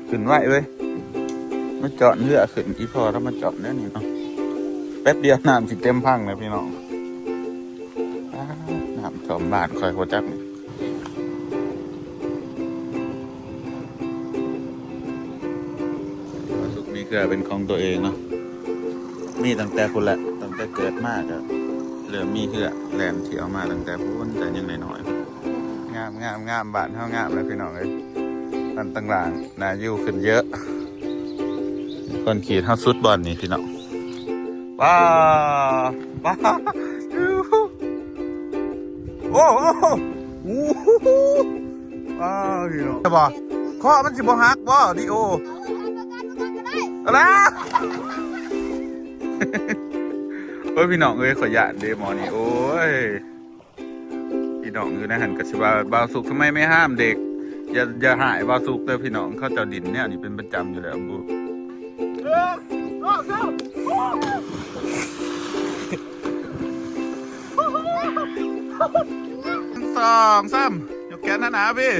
ขึ้นไหวเว้ยมาเจาะเรือขึ้นอีพอแล้วมาเจาะเนี่ยนี่เนาะแป๊บเดียวน้ำสิเต็มพังเลยพี่น้องน้ำท่วมบ้านคอยโคจักนี่สุกมีเกลือเป็นของตัวเองเนาะมีตั้งแต่คนละตั้งแต่เกิดมากอะเริ่มมีเกลือแลนเที่ยวมาตั้งแต่พูนแต่ยังน้อยๆงามบ้านเท่างามเลยพี่น้องเลยตั้งต่างๆนาอยู่ขึ้นเยอะคนขี่เท่าสุดบอลนี่พี่น้องว้าวว้าวโอ้โหว้าวพี่น้องจะบอกข้อมันสิบหักบ่ดิโออะไรโอ้ยพี่น้องเอ้ยขอหยาดเดมอนี่โอ้ยพี่น้องอยู่ในหันกระชิบบ่าวสุกทำไมไม่ห้ามเด็กอย่าหายบ่าวสุกเด้อพี่น้องเขาเจ้าดินเนี่ยนี่เป็นประจำอยู่แล้วบูสองสามยกแขนหนาพี่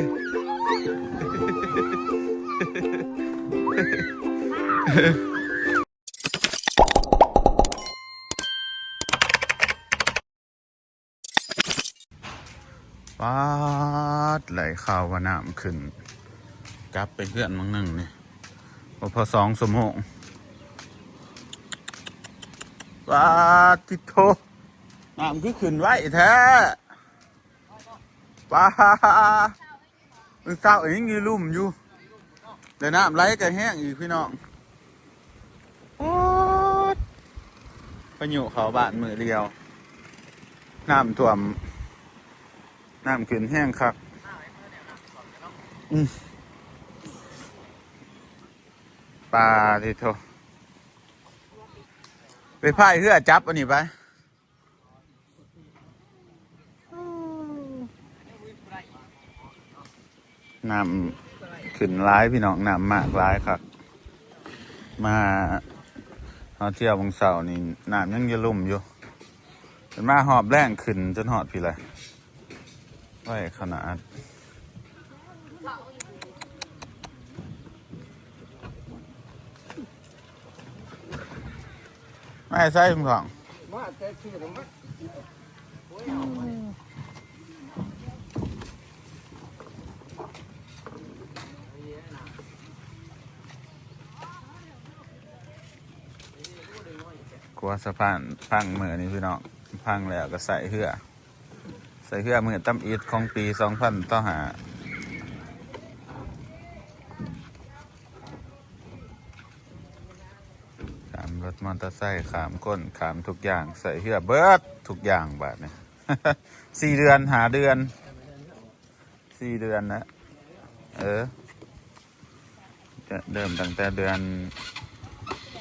ป๊าดไหลข้าวว่าน้ำขึ้นกลับไปเพื่อนมั้งหนึ่งนี่พอ2 ชั่วโมงป๊าดทิโตน้ำคือขึ้นไว้แท้ป๊าดเศร้าเองอยู่ลุ่มอยู่แต่น้ำไหลก็แห้งอีกพี่น้องพายุเขาบ้านมือเดียวน้ำท่วมน้ำขึ้นแห้งครับปลาที่โทไปพายเรือจับอันนี้ไปน้ำขึ้นร้ายพี่น้องน้ำมากร้ายครับมาเอาเที่ยวบางเสาร์นี่น้ำยังจะลุ่มอยู่เป็นมาหอบแรงขึ้นจนหอดพี่เลยไว้ขนาดไม่ใช่คุณของกลัวสะพานพังเมื่อนี้พี่น้องพังแล้วก็ใส่เหือมือตั้มอีทของปี2000ต่อหาขามรถมอเตอร์ไซค์ขามก้นขามทุกอย่างใส่เหือเบิดทุกอย่างบาทเนี่ย4 เดือนหาเดือน4 เดือนนะจะเริ่มตั้งแต่เดือน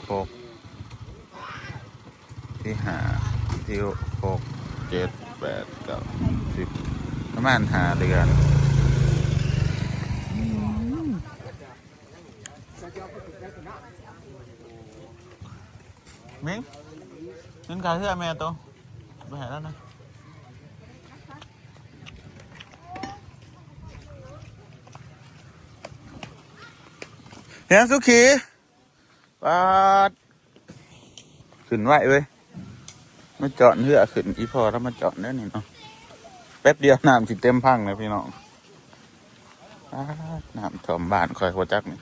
6ที่5ที่6 7 8 9 10ประมาณ5 เดือนมิ้งเงินขายเสื้อแม่ตัวไปหาแล้วนะเฮ้ยสุขีปาดขึ้นไหวเว้ยมาเจาะเรือขึ้นอีพอแล้วมาเจาะเนี่ยนี่เนาะแป๊บเดียวน้ำสิเต็มพังเลยพี่น้องน้ำท่วมบ้านคอยโคจักนี่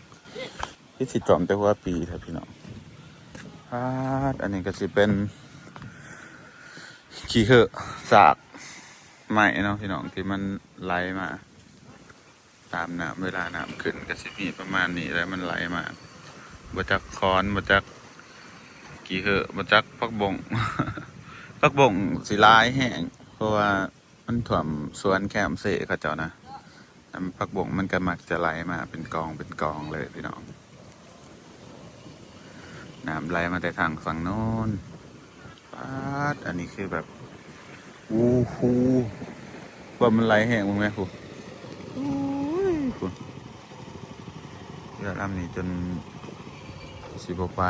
ที่สิท่วมแต่หัวปีครับพี่น้องอันนี้ก็สิเป็นขี้เหอะสากใหม่เนาะพี่น้องที่มันไหลมาตามน้ำเวลาน้ำขึ้นก็สิมีประมาณนี้แล้วมันไหลมาบ่จักค้อนบ่จักขี้เหอะบ่จักพักบง พักบงสิลายแห้งเพราะว่ามันถ่วมสวนแคมเซ่เขาเจ้านะพักบงมันก็มักจะไหลมาเป็นกองเลยพี่น้องน้ำไหลมาแต่ทางฝั่งโน้นอันนี้คือแบบวูฮูว่ามันไหลแห้งมั้งไหมครูเรือลำนี้จนสิบไป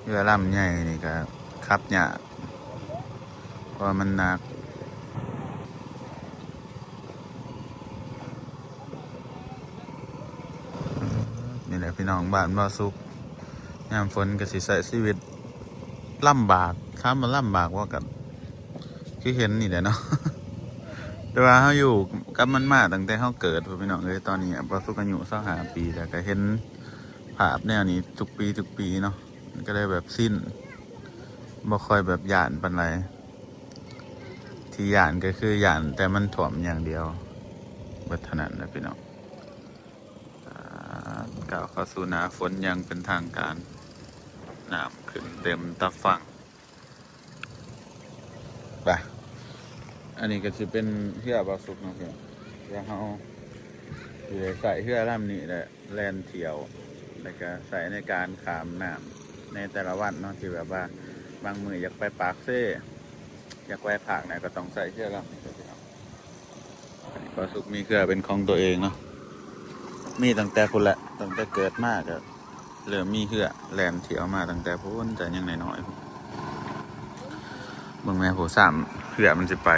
เรือลำใหญ่นี่ก็ขับยากเพราะมันหนัก ละพี่น้องบ้านบ่สุกยามฝนก็สิใช้ชีวิตลำบากถามว่าลำบากว่ากันคือเห็นนี่แหละเนาะ แต่ว่าเขาอยู่กับมันมาตั้งแต่เขาเกิดพี่น้องเลยตอนนี้บ่สุกอายุ25 ปีแต่ก็เห็นภาพแนวนี้ทุกปีเนาะมันก็เลยแบบสิ้นบ่ค่อยแบบหยานปานไรที่หยานก็คือหยานแต่มันถ่วมอย่างเดียวบัดเท่านั้นนะพี่น้องกล่าวเข้าสู่หน้าฝนยังเป็นทางการน้ำขึ้นเต็มตะฝั่งไปอันนี้ก็จะเป็นเหือบาสุกเนาะพี่แล้วเขาอยู่ใส่เหือลำนี้แหละแลนเที่ยวแล้วก็ใส่ในการขามน้ำในแต่ละวันเนาะที่แบบว่าบางมืออยากไปปากเซ่อยากไปผากไหนก็ต้องใส่เหือลำนี้พี่น้องบาสุกมีเหือเป็นของตัวเองเนาะมีตั้งแต่คนละตั้งแต่เกิดมากก็เริ่มมีเหือแลนเที่ยวมาตั้งแต่พ้นแต่ยังน้อยๆเบิ่งแม่ผู้สามเหือมันจะไป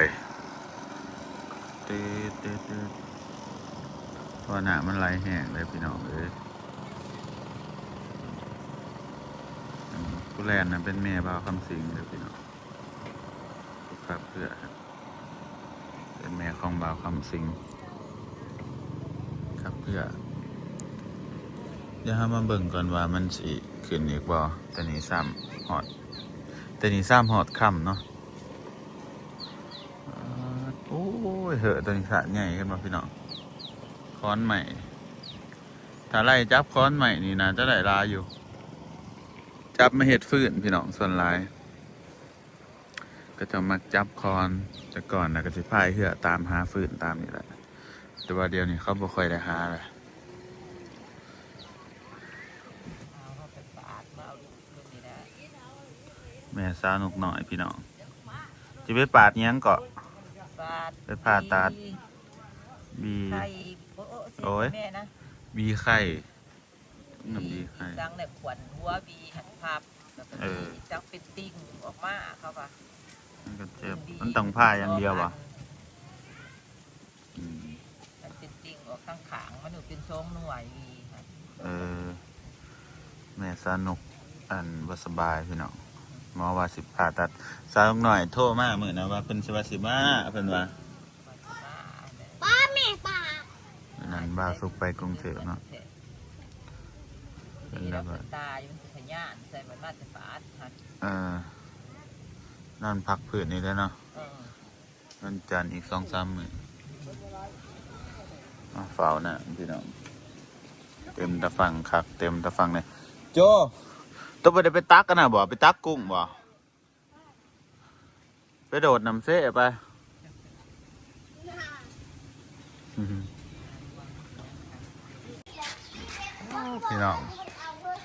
เพราะหนามันไหลแห้งเลยพี่น้องเลยผู้แลนนั้นเป็นแม่บ่าวคำสิงเลยพี่น้องครับเพื่อเป็นแม่ของบ่าวคำสิงครับเพื่อเดี๋ยวให้มาเบิ่งก่อนว่ามันสิขึ้นอีกบ่แต่นี่ซ้ำหอดแต่นี่ซ้ำหอดค่ำเนาะโอ้ยเหอะตัวนี้สะใหญ่ขึ้นมาพี่น้องค้อนใหม่ถ้าไล่จับค้อนใหม่นี่นะจะได้ลาอยู่จับมาเห็ดฟืนพี่น้องส่วนลายก็จะมาจับคอนแต่ก่อนนะก็จะพายเหือตามหาฟืนตามนี่แหละแต่ว่าเดี๋ยวนี้เขาบ่ค่อยได้หาเลยแม่สาวนุกหน่อยพี่น้องจะไปปาดเงี้ยงเกาะไปผ่าตัดบีโอ้ยบีไข่บีไข่จังเนี่ยขวัญหัวบีหันภาพแล้วก็จังเป็นติ่งออกมาเขาปะมันก็เจ็บมันต้องผ้าอย่างเดียววะมันเป็นติ่งออกข้างขางมันอยู่เป็นทรงหน่วยบีแม่สนุกอันว่าสบายพี่น้องหมอว่าสิผ่าตัดสาวหน่อยโทรมาเหมือนนะว่าเป็นสิมาเพิ่นว่าป้าแม่ป้านั่นบ้าสุกไปกรุงเทพเนาะเป็นแล้วตาอยู่ขยันใส่มันมาจะปาดนั่นพักผืนนี่แล้วเนาะนั่นจันอีก2-3 มื้อเฝ้านะพี่น้องเต็มตะฟังคักเต็มตะฟังเลยโจต้องไปตักกันนะบ่ไปตักกุ้งบ่ไปโดดน้ำเซ่ไปพี่น้อง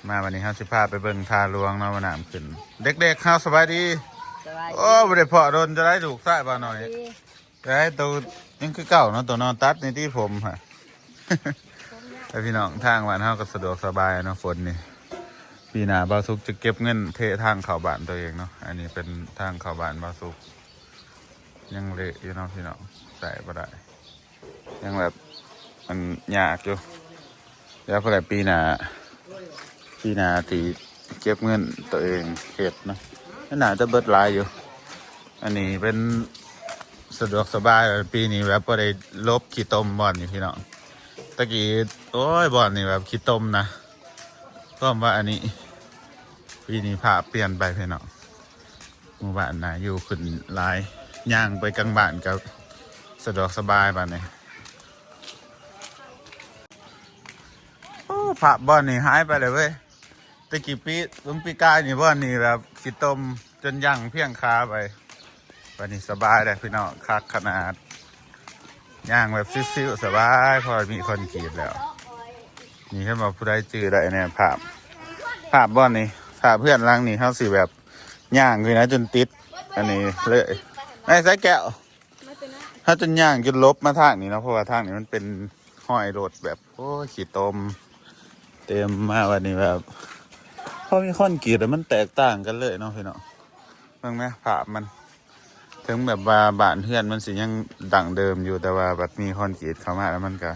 มาวันนี้ครับสิพาไปเบิ่งทาลวงเนาะวันน้ำขึ้นเด็กๆข้าวสบายดีโอ้บริเพาะโดนจะได้ถูกใส่ป่าหน่อยจะได้ตัวยังคือเก่าเนาะตัวนอนตัดในที่ผมฮะแต่พี่น้องทางวันเขาก็สะดวกสบายเนาะฝนนี่ปีหน้าบาสุกจะเก็บเงินเททางเข้าบ้านตัวเองเนาะอันนี้เป็นทางเข้าบ้านบาสุกยังเละอยู่เนาะพี่น้องใส่บ่ได้ยังแบบมันยากอยู่แล้วพอแต่ปีหน้าที่เก็บเงินตัวเองเห็ดเนาะน่าจะเบิดหลายอยู่อันนี้เป็นสะดวกสบายปีนี้แบบก็ได้ลบขี้ต้มบ่อนนี่พี่น้องตะกี้โอ้ยบ่อนนี่แบบขี้ต้มนะก็ว่าอันนี้ปีนี้ภาพเปลี่ยนไปพี่น้องหมู่บ้านนะอยู่ขึ้นหลายย่างไปกลางบ้านกับสะดวกสบายบ้านนี่โอ้ภาพบ่อนนี่หายไปเลยเว้ยตะกี้ปีกายนี่บ่อนนี่แบบขี้ต้มจนย่างเพียงคาไปวันนี้สบายเลยพี่น้องคักขนาดย่างแบบซิ่วๆสบายพอมีคนกรีดแล้วนี่ขึ้นมาผู้ใดจื้อได้เนี่ยภาพบ่อนนี่ภาพเพื่อนรังนี่เขาสิแบบย่างเลยนะจนติดอันนี้เลยไม่ใส่แก้วถ้าจนย่างจนลบมาทางนี้นะเพราะว่าทางนี้มันเป็นห้อยรถแบบโอ้ขี้ต้มเต็มมาวันนี้แบบพอมีคนกรีดแล้วมันแตกต่างกันเลยเนาะพี่น้องเบิ่งไหมภาพมันถึงแบบว่าบ้านเพื่อนมันสิยังดั่งเดิมอยู่แต่ว่าแบบมีคอนกรีตเข้ามาแล้วมันก็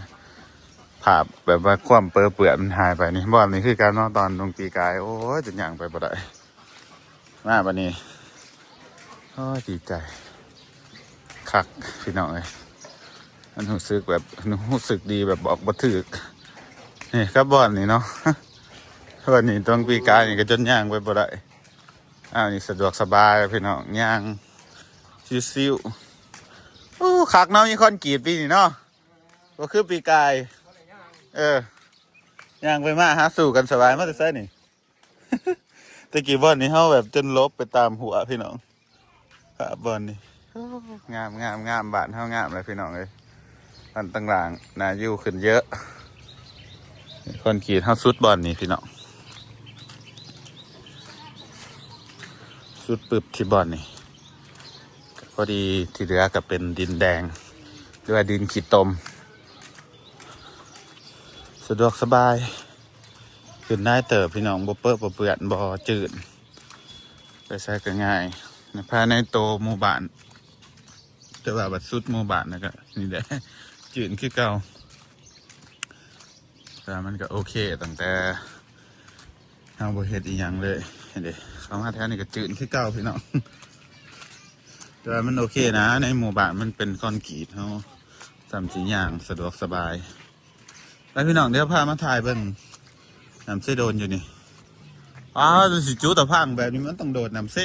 ภ ภาพแบบว่าความเปื้อเปื่อนมันหายไปนี่บ่อนนี่คือการนอนตอนตรงปีกายโอ้ยจนย่างไปบ่ได้มาบัดนี้โอ้ยดีใจคักพี่น้องเอ้ยมันรู้สึกแบบรู้สึกดีแบบบอกบ่ถูกนี่ครับบ่อนนี่เนาะ วันนี้ตรงปีกายนี่ก็จนย่างไปบ่ได้นี่สะดวกสบายพี่น้องย่างซิวๆโอ้คักเนาะมีคอนกรีตปีนี่เนาะก็คือปีกายย่างไปมาหาสู่กันสบายมากแต่ไซนี่ ตะกี้บอลนี่เขาแบบจนลบไปตามหัวพี่น้องครับบอลนี่งามบ้านเขางามเลยพี่น้องเลยอันต่างๆน่าอยู่ขึ้นเยอะคนขี่เขาสุดบอลนี่พี่น้องสุดปึบที่บอลนี่พอดีที่เหลือก็เป็นดินแดงหรือว่าดินขีดตมสะดวกสบายขึ้นได้เติบพี่น้องบ่เปื้อนบ่เปื่อนบ่จืดไปใช้ก็ง่ายภายในโตหมู่บ้านแต่ว่าบัดสุดหมู่บ้านนะก็นี่แหละจืดคือเก่าแต่มันก็โอเคตั้งแต่เอาบ่เฮ็ดอีหยังเลยเด้เข้ามาแถวนี้ก็จืดคือเก่าพี่น้องแต่ว่ามันโอเคนะในหมู่บ้านมันเป็นคอนกรีตเฮาทำสิอย่างสะดวกสบายแล้วพี่น้องเดี๋ยวพามาถ่ายเบิ่งน้ำเสโดนอยู่นี่สิจูตะพังแบบนี้มันต้องโดดน้ำเส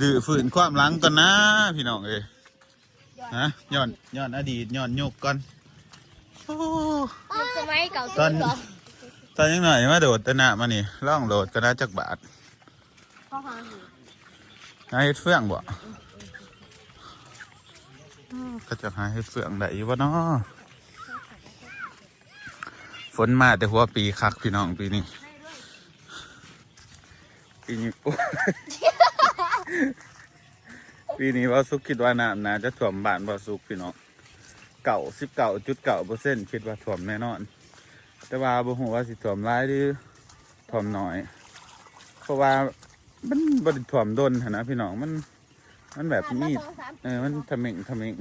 ดื้อฝืนความหลังก่อนนะพี่น้องเอ้ยนะย้อนอดีตย้อนยุคก่อนยุคสมัยเก่า ตอนยังหน่อยมาโดดตะหนะมานี่ล่องโดดก็ได้จักบาทหาเฮ็ดเฟื่องบ่ก็จะหาเฮ็ดเฟื่องได้อยู่บ่เนาะฝนมาแต่หัวปีคักพี่น้องปีนี้ปีนี้ว่าสุกคิดว่าน้ำน่าจะท่วมบ้านว่าสุกพี่น้อง19.9%คิดว่าท่วมแน่นอนแต่ว่าบ่ฮู้ว่าสิท่วมหลายหรือท่วมน้อยเพราะว่ามันบ่ได้ท่วมดนหั่นนะพี่น้องมันแบบนี้มันทะเมง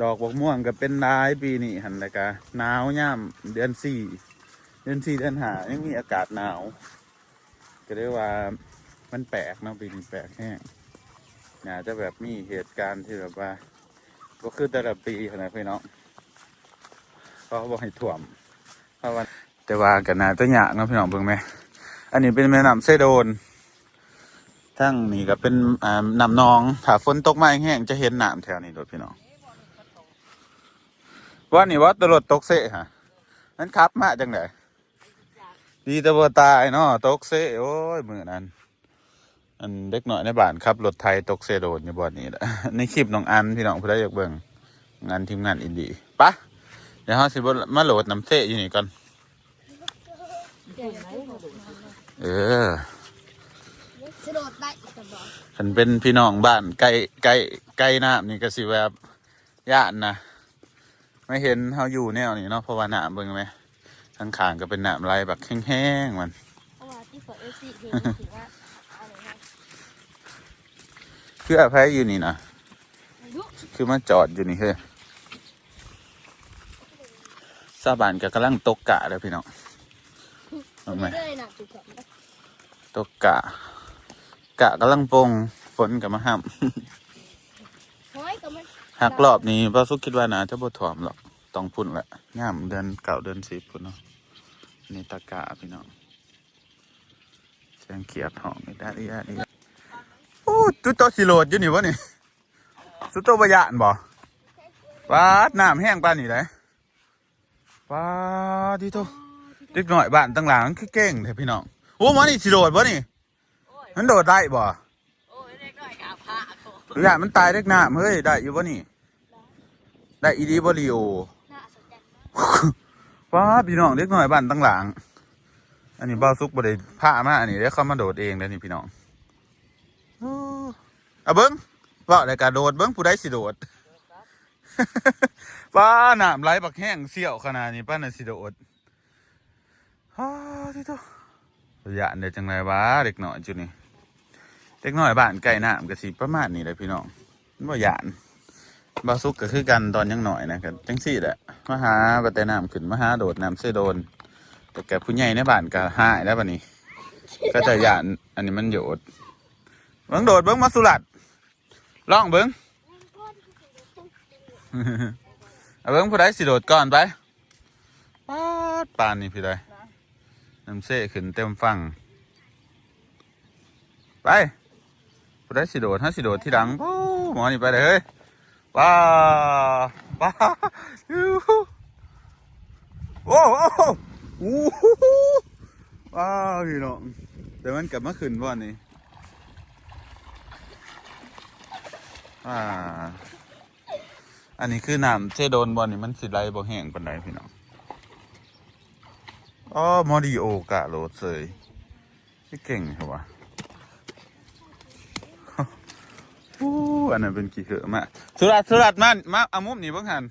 ดอกบกม่วงก็เป็นลายปีนี้หั่นแหละกะหนาวย่ำเดือน4เดือน5ยังมีอากาศหนาวก็เรียกว่ามันแปลกเนาะปีนี้แปลกแห้งน่าจะแบบมีเหตุการณ์ที่แบบว่าก็คือแต่ละปีขนาดพี่น้องเขาบอกให้ท่วมเพราะว่าแต่ว่ากันน่าจะยากเนาะพี่น้องเบิ่งไหมอันนี้เป็นแม่น้ำเซโดนทั้งนี่ก็เป็นน้ำนองถ้าฝนตกมาแห้งจะเห็นน้ำแถวนี้โดดพี่น้องว่านี่ว่าตลอดตกเสะฮะนั้นขับมาจังไหนดีแต่บ่ตายเนาะตกเสะโอ้ยมือนั้นอันเด็กหน่อยในบ้านขับรถไทยตกเสะโดนอยู่บ่อนนี้แหละในคลิปน้องอันพี่น้องผู้ใดอยากเบิ่งงานทีมงานอินดี้ปะเดี๋ยวเฮาสิมาโหลดน้ำเสะอยู่นี่ก่อนสะโดดได้แต่บอกฉันเป็นพี่น้องบ้านใกล้น้ำนี่ก็สิแบบย่านนะไม่เห็นเขาอยู่แนวนี้เนาะเพราะว่าน้ำเบิ่งไหมข้างๆก็เป็นน้ำไหลแบบแห้งๆมันเพราะว่าที่ฝนFCเห็นถือว่าอะไรนะคืออภัยอยู่นี่นะคือมาจอดอยู่นี่เฮ้ยซาบานก็กำลังตกกะเลยพี่น้องเห็นไหมตกกะกำลังปงฝนกับมาห้ามหักรอบนี้ป้าสุคิดว่าน่าจะบ่ถ่วมหรอกต้องพุ่นแหละย่ามเดือน9 เดือน10พุ่นเนาะนี่ตะกะพี่น้องแสงเขียดห้องนี่ได้โอ้จุดโตสิโลดอยู่นี่วะนี่สุดโตบะยานบ่ปาดน้ำแห้งปานนี่ได้ปาดดิโตเด็กหน่อยบ้านตั้งหลังคือเก่งแท้พี่น้องโอ้มันนี่สิโดดบ่นี่มันโดดได้บ่หรือมันตายเล็กน้ำเฮ้ยได้อยู่บ่นี่ได้อีดีบ่ลีโอว้าพี่น้องเล็กน้อยบ้านตั้งหลังอันนี้บ้าซุกบ่ได้ผ้ามาอันนี้ได้เข้ามาโดดเองเลยนี่พี่น้องเอาเบิ้งว่าอะไรการโดดเบิ้งผู้ใดสิโดดป้าหนามไหลบักแห้งเสี่ยวขนาดนี้ป้าน่ะสิโดดที่ตัวระยะเดี๋ยวจังไรวะเด็กหน่อยจุดนี้เด็กหน่อยบ้านไก่น้ำกระสีประมาณนี้เลยพี่น้องบ่หยาน บาซุกก็คือกันตอนยังหน่อยนะกันจังสี่แหละมาหาบัดแต่น้ำขึ้นมาหาโดดน้ำเสยโดน แต่แกผู้ใหญ่ในบ้านก็หายแล้วบัดนี้ ก็จะยานอันนี้มันโยดเบิ้งโดดเบิ้งมาสุรัดลองเบิ้ง เอาเบิ้งผู้ใดสิโดดก่อนไปปานนี่พี่ใดน้ำเสยขึ้นเต็มฟังไปผู้ใดสิโดดถ้าสิโดดที่หลังปู้หมอนี่ไปเลยเฮ้ยป้าป้าโอ้โอ้โอ้ว้าวพี่น้องแต่มันกลับมาขึ้นบ่อนนี่อันนี้คือน้ำเชโดนบ่อนนี่มันสิไหลบ่แห้งปานใดพี่น้องอ๋อมอดิโอกะโหลดเสยที่เก่งเหรอวะอันนั้นเป็นกี่เขอะมาสุรัตมันมาเอามุมนี่เบิ่งหัน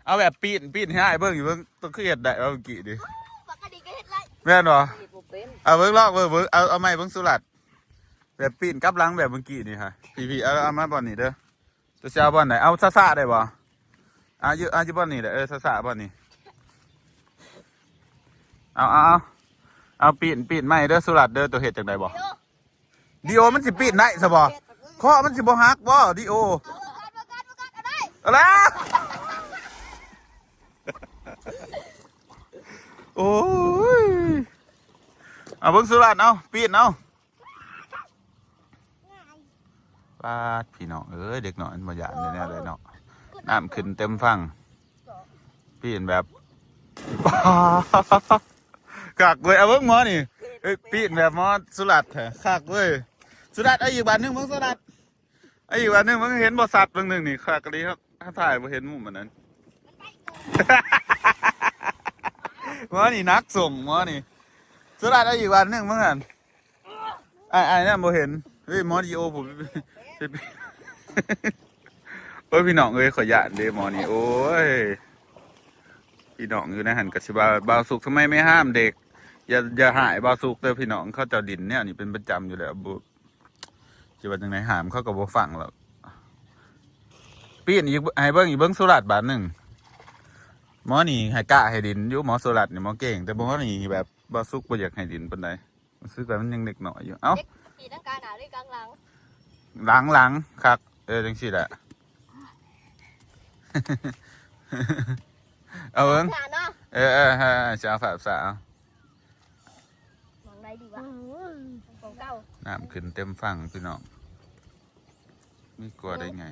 เอาแบบปีนให้ได้เบิ่งอยู่เบิ่งต้องเครียดได้เอากี่ดิแม่นบ่เอาเบิ่งลอกเบิ่งเอาไม้เบิ่งสุรัตแบบปีนกับหลังแบบเมื่อกี้นี่ค่ะพี่เอามาบ่อนนี่เด้อจะเอาบ่อนไหนเอาซ่าได้บ่อยู่บ่อนนี่แหละซ่าบ่อนนี่เอาปีนไม้เด้อสุรัตเด้อตัวเห็ดจังไดบ่ดิโอมันสิปีนได้ซะบ่ข้อมันสิบ่ฮักบ่ดิโออะไรโอ้ยเอาเบิ่งสุรัตเอาปีนเอาปาดพี่น้องเด็กน้อยมันบ่หยาดแน่เลยเนาะน้ำขึ้นเต็มฟังปีนแบบกักเว้ยเอาเบิ่งหมอนี่ปีนแบบหมอสุรัตแท้คักเว้ยสุรัตเอาอีกบาทนึงมึงสุรัตไอ้อีกวันหนึงมันเห็นบอสัตว์บางหนึ่งนี่ขากะลีครับถ้าถ่ายมาเห็นมุมมันนั้น หมอนี่นักส่งหมอนี่สุดท้ายไอ้อีกวันหนึงมั้งหันไอ้นั่นบ่เห็นเฮ้ยหมอดีโอผมโอ้ยพี่น้องเอ้ยขอหยาดเลยหมอนี่โอ้ยพี่น้องอยู่ในหันกสิบาวสุกทำไมไม่ห้ามเด็กอย่าหายบาวสุกเด้อพี่น้องเขาเจ้าดินเนี่ยนี่เป็นประจำอยู่แล้วบุจะว่าจังไหนหามเขาก็บ่ฟังหรอกปีนอีกให้เบิ้งอีกเบิ้งสุรัตบาทหนึ่งหมอนี่ให้กะให้ดินอยู่หมอสุรัตนี่หมอเก่งแต่หมอนี่แบบบ่สุกบ่อยากให้ดินปานใดมันซื้อแต่มันยังเด็กหน่อยอยู่เอ้าปีตั้งการหนาด้วยกลางหลัง หลังคักจังซี่แหละ เอาเบิ้งฮะจะเอาฝาสาวมองได้ดีวะของเก่าน้ำขึ้นเต็มฝั่งพี่น้องไม่กลัวได้ไง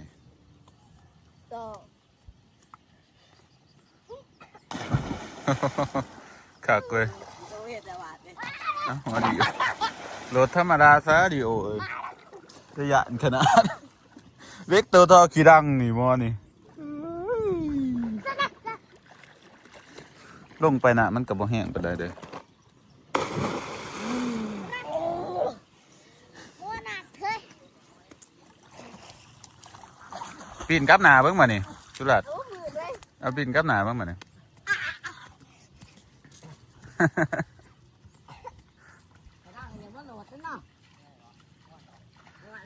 คักเว้ยดีรถธรรมดาซะดิโอจะหยาดขนาดเล็กตัวทอขี้ดังนี่มอนี่ลงไปน่ะมันกับบ่แห้งไปได้เลยปีนกับหนาเบิ่งมานี่สุรัตเอาปีนกับหนาเบิ่งมานี่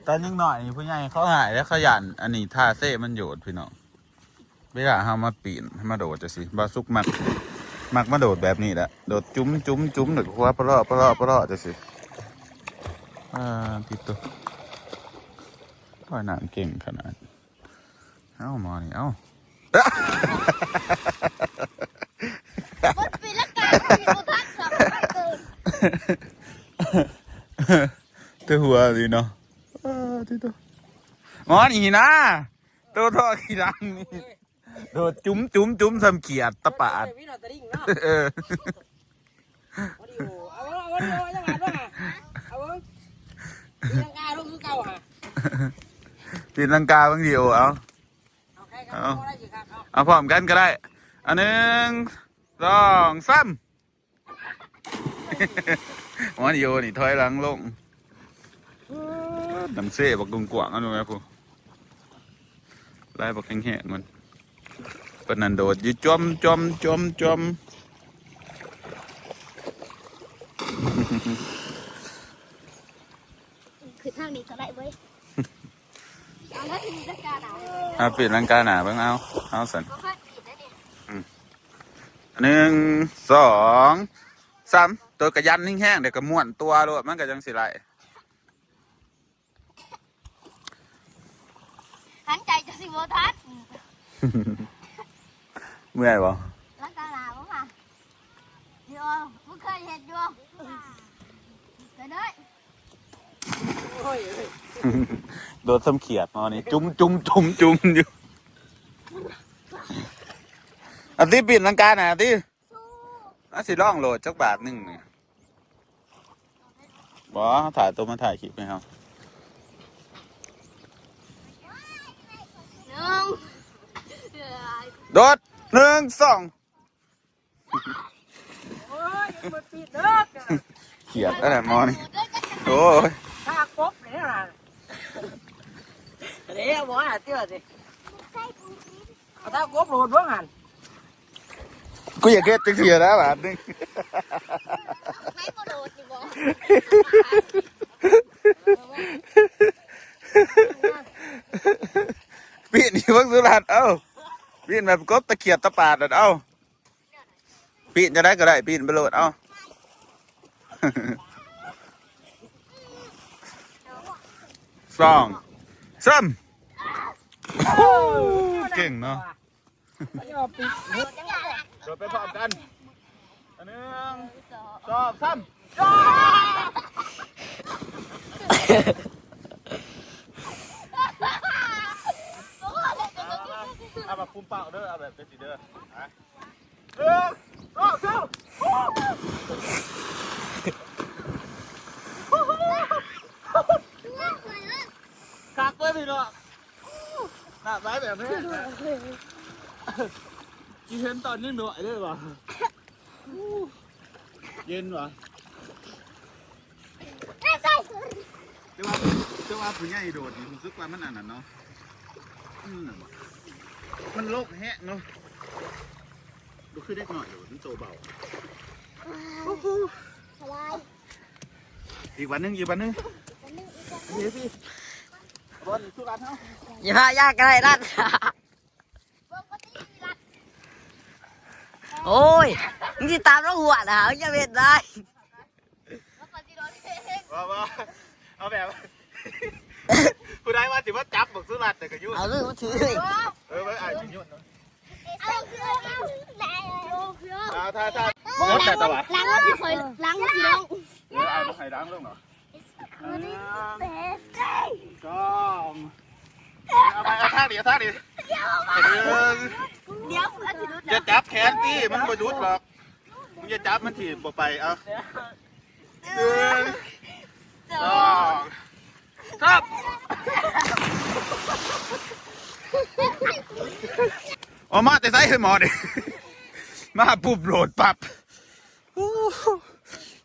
ตอนยังหน่อยผู้ใหญ่เขาหายแล้วขยันอันนี้ท่าเซ่มันโยดพี่น้องเวลาเฮามาปีนมาโดดจะสิบาซุกมักมาโดดแบบนี้แหละโดดจุ้มโดดหัวปลาะจะสิติดตัวว่ายน้ำเก่งขนาดเอ้ามานี่เอ้าปีละการปีละทักษะไม่เกินตัวหัวดีเนาะติดตัวมอนี่นะตัวท่อขี้ดังนี่โดดจุ้มทำเขียดตะปาดปีนลังกาบางทีเอาพร้อมกันก็ได้อันหนึ่งสองสามวันโยนี่ถอยหลังลงน้ำเซ่บักดุงกว่างอันนู้นนะพูไล่บักแห้งๆมันเป็นนันโดดยืดจมคือทางนี้ก็ได้เว้ย เอาแล้วทีนี้จะการเอา เอาปิดร่างกายหนาเบิ่งเอาสัน ก็ค่อยปิดได้ดิ 1 2 3ตัวกระยันแห้งๆเดี๋ยวก็ม้วนตัวโลดมันก็จังสิไหล หันใจจะสิบโบทัศน์ เมื่อยบ่ ร่างกายหนาวค่ะเดี๋ยวมึงเคยเห็นอยู่ไปเลย โอ้ย โดนซ้ำเขียดมานี่จุ่มอยู่อันที่ปิดร่างกายหน่อยอันที่สิร้องโหลดจักบาทหนึงนี่บ่ถ่ายตัวมาถ่ายคลิปให้เฮา หนึ่ง โดด1 2 โอ้ยยังมาปิดเด้อ เขียดอะไรมอนี่โอ้ย ถ้ากบเนี่ยล่ะเดี๋ยวบ่หาเตี้ยสิเอาถ้ากบโหลดเบิ่งหั่น กูอยากเก็บจังเสียนะบาทหนึง ไม่กระโดดดิบอ ปีนี่เพิ่งสุรัตน์เอ้าปีนแบบกบตะเกียบตะปาดนั่นเอ้าปีนจะได้ก็ได้ปีนไปโหลดเอ้า 2 3เก่งเนาะ เอาปิดเด้อ โดดไปพร้อมกัน1 2 3เอาแบบคุมเป่าเด้อเอาแบบเป็นสีเด้อคักเลยพี่เนาะหน้าไม้แบบนี้กินเห็นตอนนี้หน่อยด้วยวะเย็นวะแต่ว่าผู้ใหญ่โดดนี่รู้สึกว่ามันอันนั้นเนาะมันโลกแฮะเนาะดูคือเด็กหน่อยโดดมันโตเบา สบาย อีกวันหนึงเดี๋ยวพี่บอลสุรัตน์เนาะ อย่าพายากอะไรนั่นโอ้ยมึงจะตามแล้วหัวหนาวจะเป็นได้ ว่าเอาแบบ ผู้ใดว่าสิว่าจับบอกสุรัตน์แต่ก็ยุ่ง เอาเรื่องมาถือ ไม่อาจจะยุ่งเนาะ เอาเครื่องแล้ว ถ้ารถแต่ตะวะ ล้างรถที่เคยล้างรถที่น้อง เอาต้องให้ล้างลงเหรอ1 2เอาท่าดิ1 เดี๋ยวอาทิตย์ อย่าจับแขนที่มันบ่หยุดหรอกมึงอย่าจับมันถีบบ่ไปเอา1 2 3ออกมาแต่ไซส์ให้หมอดิมาปุ๊บโหลดปับ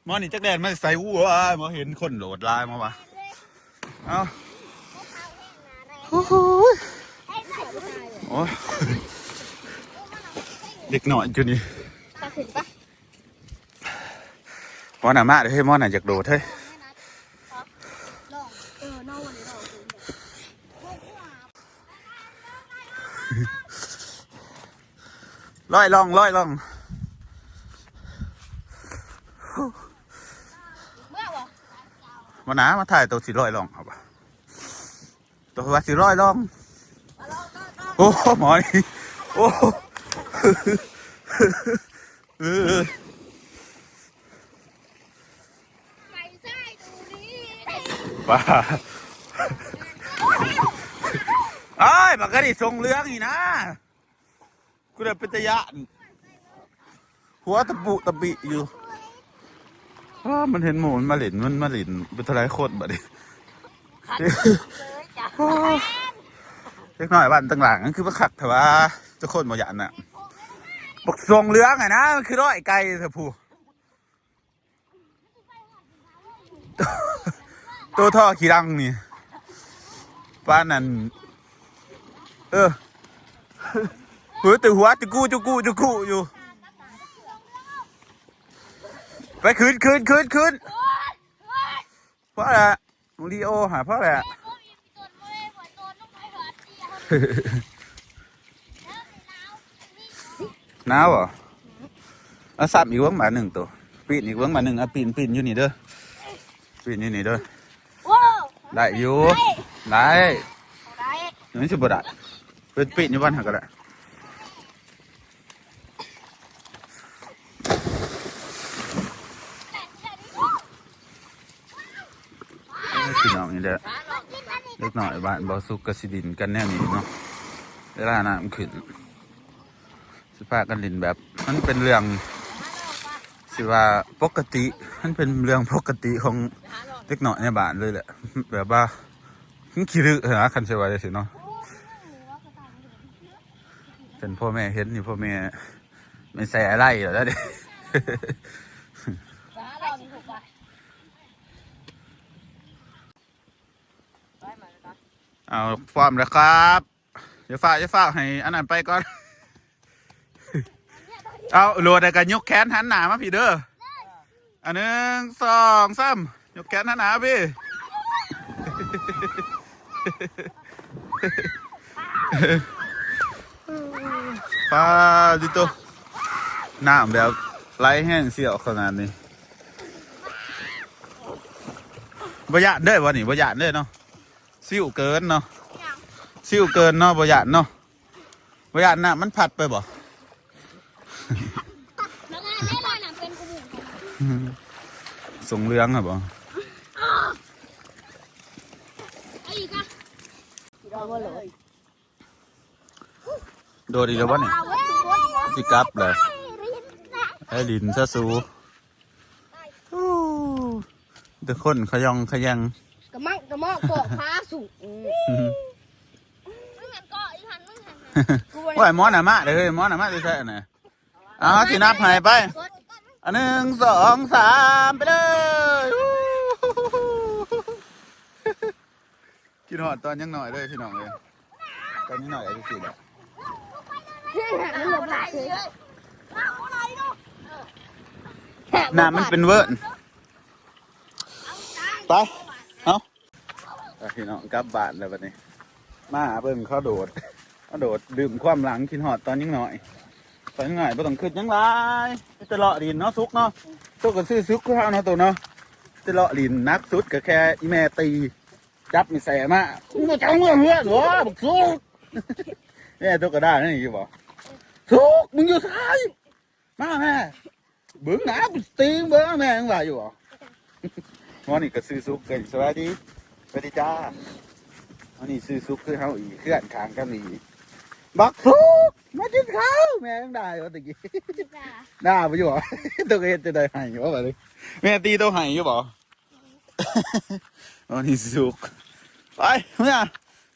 หมอนี่จักแดนมาใส่วัวหมอเห็นคนโหลดลายมาวะเอาโอ้เด็กหน่อยจุนี่ ตาขึ้นปะ หมอหนามาเดี๋ยวให้หมอหนาจากโดดเฮ้ย นอกวันนี้เรา ร้อยลอง เมื่อวะ มาหนามาถ่ายตัวสิร้อยลองเอาปะตัวว่าสิร้อยลองโอ้หมอนี่โอ้ไปใส่ดูนี่ ป่าไอ้ยมันก็ได้ทรงเรื่องนี่นะกูได้เป็นตะยะหัวตะปุตะบิอยู่มันเห็นหมูมันมาหลินเป็นทลายโคตรบัดนี้เล็กน้อยบ้านต่างหลังนั่นคือพระขักแต่ว่าเจ้าโคตรหมอยันน่ะบอกทรงเรื่องไงนะมันคือร้อยไก่เถอะผู้ตัวท่อขี้รังนี่ป้านั่นหัวตื่นหัวจุกูอยู่ไปคืนเพราะอะไรมึงดีโอหาเพราะอะไร หนาวเหรอเอาสับอีกเวิ้งมาหนึ่งตัวปีนอีกเวิ้งมาหนึ่งเอาปีนอยู่นี่เด้อปีนอยู่นี่เด้อ ว้าว ได้อยู่ได้ ได้ ไม่ใช่บ่ได้เป็นปีนอยู่บ้านหักก็ได้พี่น้องนี่แหละเล็กหน่อยบ้านบ่สุกกสิดินกันแน่นี้เนาะเวลาน้ำขึ้นสิพากันดินแบบมันเป็นเรื่องสิว่าปกติมันเป็นเรื่องปกติของเล็กหน่อยในบ้านเลยแหละแบบว่าขี้รึเหรอคันเชว่าได้สิเนาะเป็นพ่อแม่เห็นนี่พ่อแม่ไม่ใส่อะไรหรอกแล้วเด้ เอาฟอร์มแล้วครับอย่าฝ้าให้อันนั้นไปก่อน เอาโหลดกันยกแขนหันหน้ามาพี่เด้ออันหนึ่งสองสามยกแขนหันหน้าพี่ ปลาดิโตน้ำแบบไหลแห้งเสียวขนาดนี้บ่ยานเด้อวะนี่บ่ยานเด้อเนาะซิ่วเกินเนาะซิ่วเกินเนาะบ่ยานเนาะบ่ยานน่ะมันผัดไปบ่ แล้วงานได้ลอยหนังเป็นกระบุง ส่งเรื่องอ่ะบ่ ไอ้อีกอ่ะ โดดอีกแล้ววะนี่สิกลับเลยให้ลินซะสูทุกคนขยองขยัง กระมังกระมอกเกาะขาสูงมึงหันเกาะอีหันมึงหัน ว่าหมอหน่ะมาเด้อเฮ้ยหมอหน่ะมาแท้ๆน่ะเอาสินับให้ไปอันหนึ่งสองสามไปเลยกินหอดตอนยังหน่อยเลยพี่น้องเลยตอนนี้หน่อยอะไรสิแบบ มันหลบหลายเลย น้ำมันเป็นเวิร์นไปเอาพี่น้องกลับบ้านแล้วบัดนี้มาหาเบิ่งเขาโดดดื่มความหลังกินหอดตอนยังหน่อยตอนยังหน่อยไม่ต้องขึ้นยังไรจะเลาะดินเนาะซุกเนาะซุกก็ซื้อซุกข้าวเนาะตัวเนาะจะเลาะดินนักสุดก็แค่อีแม่ตีจับมีแสมามึงจะเอาเมื่อเฮือหรอบุกซุกเนี่ยตัวก็ได้นั่นอยู่บ่ซุกมึงอยู่ซ้ายมาแม่เบื้องหน้าตีเบื้องแม่ยังไรอยู่บ่วันนี้ก็ซื้อซุกกันสวัสดีจ้าวันนี้ซื้อซุกคือเฮาอีกเคลื่อนขางกันอีกบักซุกมากินข้าวแม่ยังได้วะตะกี้ได้ไปอยู่บ่ตัวก็เฮ็ดจะได้ให้อยู่บ่เลยแม่ตีตัวให้อยู่บ่วันนี้ซุกไปเมื่อ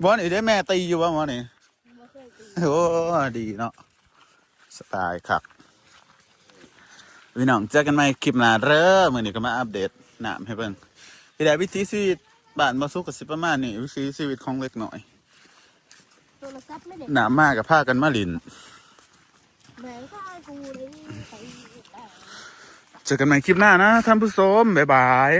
บอลอีได้แม่ตีอยู่บ่หมอนี่โอ้ดีเนาะสไตล์ครับพี่น้องเจอกันใหม่คลิปหน้าเด้อมื้อนี้ก็มาอัปเดตน้ำให้เบิ่งที่ได้วิถีชีวิตบ้านบ่สุกก็สิประมาณนี้วิถีชีวิตของเล็กน้อยน้ำมากกับพากันมาลินเจอกันใหม่คลิปหน้านะท่านผู้ชมบ๊ายบาย